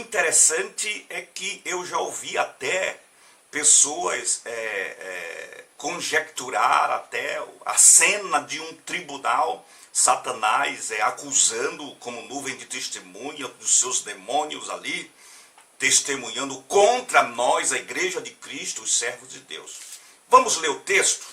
interessante é que eu já ouvi até pessoas conjecturar até a cena de um tribunal, Satanás acusando como nuvem de testemunha dos seus demônios ali, testemunhando contra nós, a igreja de Cristo, os servos de Deus. Vamos ler o texto?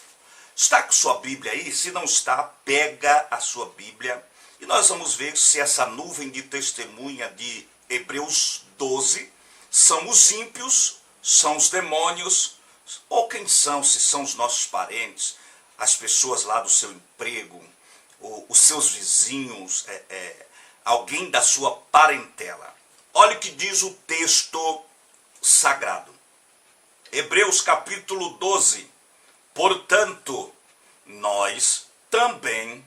Está com sua Bíblia aí? Se não está, pega a sua Bíblia e nós vamos ver se essa nuvem de testemunha de Hebreus 12 são os ímpios, são os demônios, ou quem são, se são os nossos parentes, as pessoas lá do seu emprego, os seus vizinhos, alguém da sua parentela. Olha o que diz o texto sagrado. Hebreus capítulo 12. Portanto, nós também,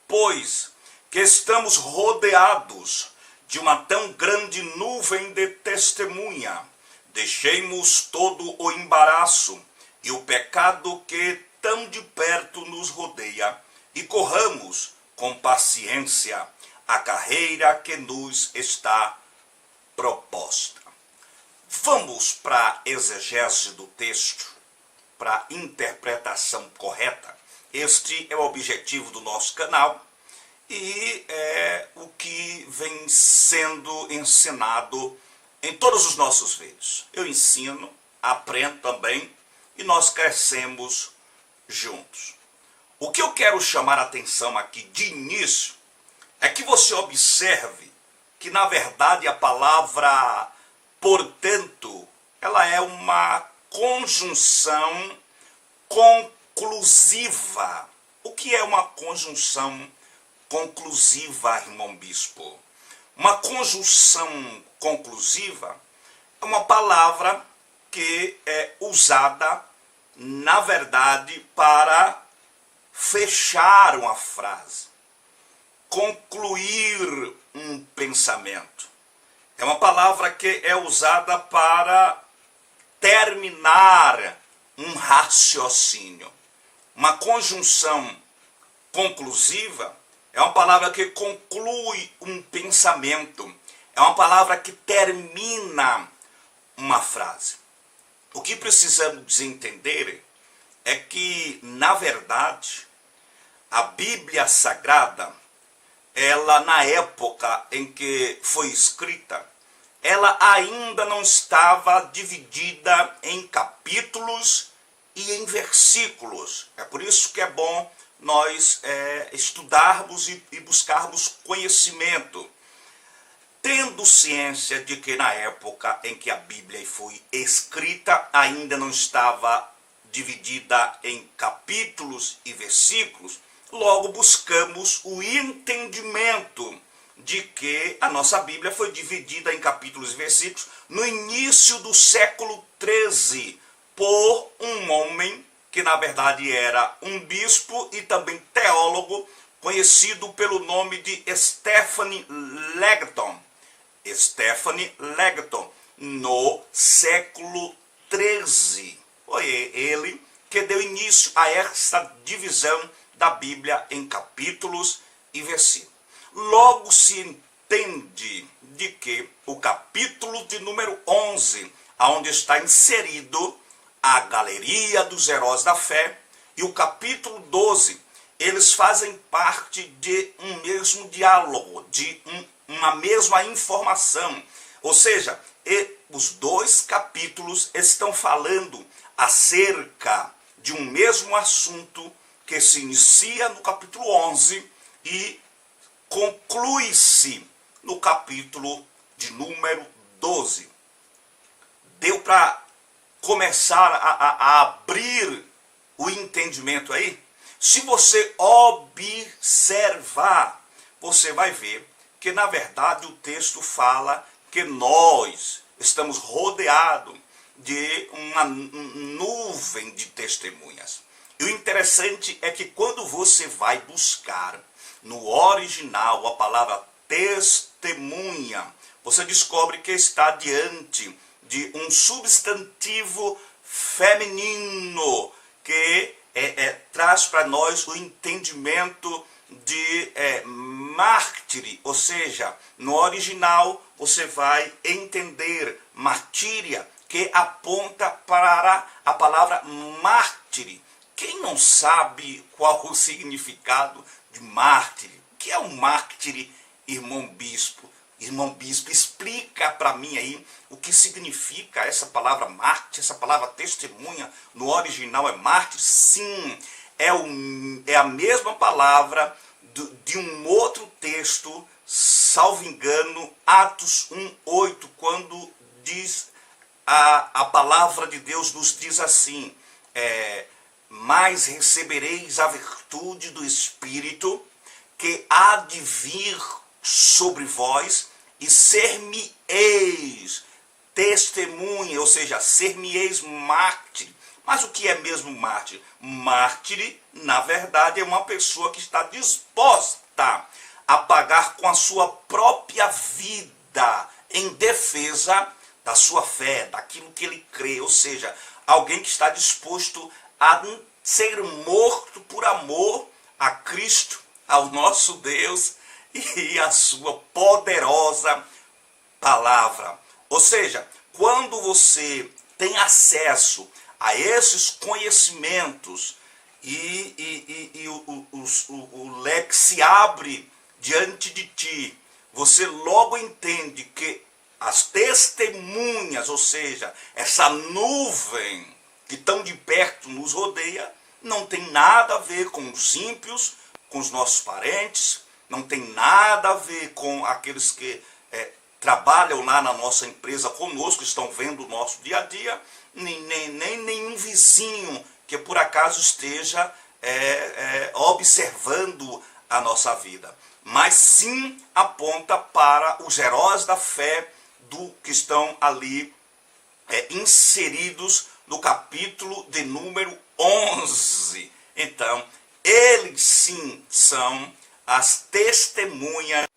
pois que estamos rodeados de uma tão grande nuvem de testemunha, deixemos todo o embaraço e o pecado que tão de perto nos rodeia e corramos com paciência a carreira que nos está proposta. Vamos para a exegese do texto, para a interpretação correta. Este é o objetivo do nosso canal e é o que vem sendo ensinado em todos os nossos vídeos. Eu ensino, aprendo também e nós crescemos juntos. O que eu quero chamar a atenção aqui de início é que você observe que, na verdade, a palavra portanto, ela é uma conjunção conclusiva. O que é uma conjunção conclusiva, irmão bispo? Uma conjunção conclusiva é uma palavra que é usada, na verdade, para fechar uma frase, concluir um pensamento. É uma palavra que é usada para terminar um raciocínio. Uma conjunção conclusiva é uma palavra que conclui um pensamento. É uma palavra que termina uma frase. O que precisamos entender é que, na verdade, a Bíblia Sagrada, ela, na época em que foi escrita, ela ainda não estava dividida em capítulos e em versículos. É por isso que é bom nós estudarmos e buscarmos conhecimento, tendo ciência de que na época em que a Bíblia foi escrita, ainda não estava dividida em capítulos e versículos. Logo buscamos o entendimento de que a nossa Bíblia foi dividida em capítulos e versículos no início do século XIII por um homem que na verdade era um bispo e também teólogo, conhecido pelo nome de Stephen Langton. Stephen Langton, no século XIII. Foi ele que deu início a essa divisão da Bíblia em capítulos e versículos. Logo se entende de que o capítulo de número 11, onde está inserido a galeria dos heróis da fé, e o capítulo 12, eles fazem parte de um mesmo diálogo, de uma mesma informação. Ou seja, os dois capítulos estão falando acerca de um mesmo assunto que se inicia no capítulo 11 e conclui-se no capítulo de número 12. Deu para começar a abrir o entendimento aí? Se você observar, você vai ver que, na verdade, o texto fala que nós estamos rodeados de uma nuvem de testemunhas. E o interessante é que quando você vai buscar no original a palavra testemunha, você descobre que está diante de um substantivo feminino que traz para nós o entendimento de mártire, ou seja, no original você vai entender martíria, que aponta para a palavra mártire. Quem não sabe qual o significado de mártire? O que é um mártire, irmão bispo? Irmão bispo, explica para mim aí o que significa essa palavra mártir, essa palavra testemunha. No original é mártir? Sim, é a mesma palavra de um outro texto, salvo engano, Atos 1:8, quando diz a palavra de Deus nos diz assim, mas recebereis a virtude do Espírito, que há de vir sobre vós, e ser-me-eis testemunha, ou seja, ser-me-eis mártir. Mas o que é mesmo mártir? Mártir, na verdade, é uma pessoa que está disposta a pagar com a sua própria vida em defesa da sua fé, daquilo que ele crê, ou seja, alguém que está disposto a ser morto por amor a Cristo, ao nosso Deus e a sua poderosa palavra. Ou seja, quando você tem acesso a esses conhecimentos e o leque se abre diante de ti, você logo entende que as testemunhas, ou seja, essa nuvem que tão de perto nos rodeia, não tem nada a ver com os ímpios, com os nossos parentes, não tem nada a ver com aqueles que trabalham lá na nossa empresa conosco, estão vendo o nosso dia a dia, nem nenhum vizinho que por acaso esteja observando a nossa vida. Mas sim aponta para os heróis da fé que estão ali inseridos no capítulo de número 11. Então, eles sim são as testemunhas,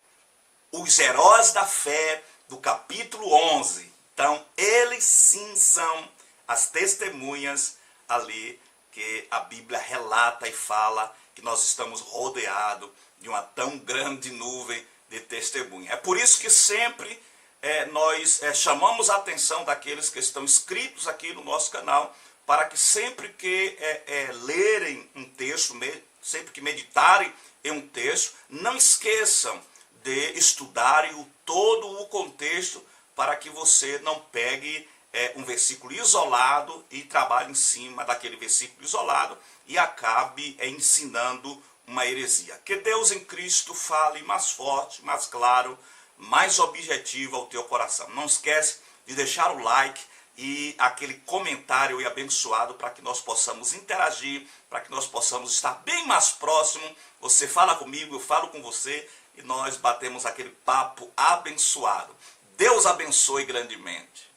os heróis da fé do capítulo 11. Então, eles sim são as testemunhas ali que a Bíblia relata e fala que nós estamos rodeados de uma tão grande nuvem de testemunha. É por isso que sempre nós chamamos a atenção daqueles que estão inscritos aqui no nosso canal, para que sempre que lerem um texto, sempre que meditarem em um texto, não esqueçam de estudarem todo o contexto, para que você não pegue um versículo isolado e trabalhe em cima daquele versículo isolado e acabe ensinando uma heresia. Que Deus em Cristo fale mais forte, mais claro, mais objetivo ao teu coração. Não esquece de deixar o like e aquele comentário abençoado, para que nós possamos interagir, para que nós possamos estar bem mais próximo. Você fala comigo, eu falo com você e nós batemos aquele papo abençoado. Deus abençoe grandemente.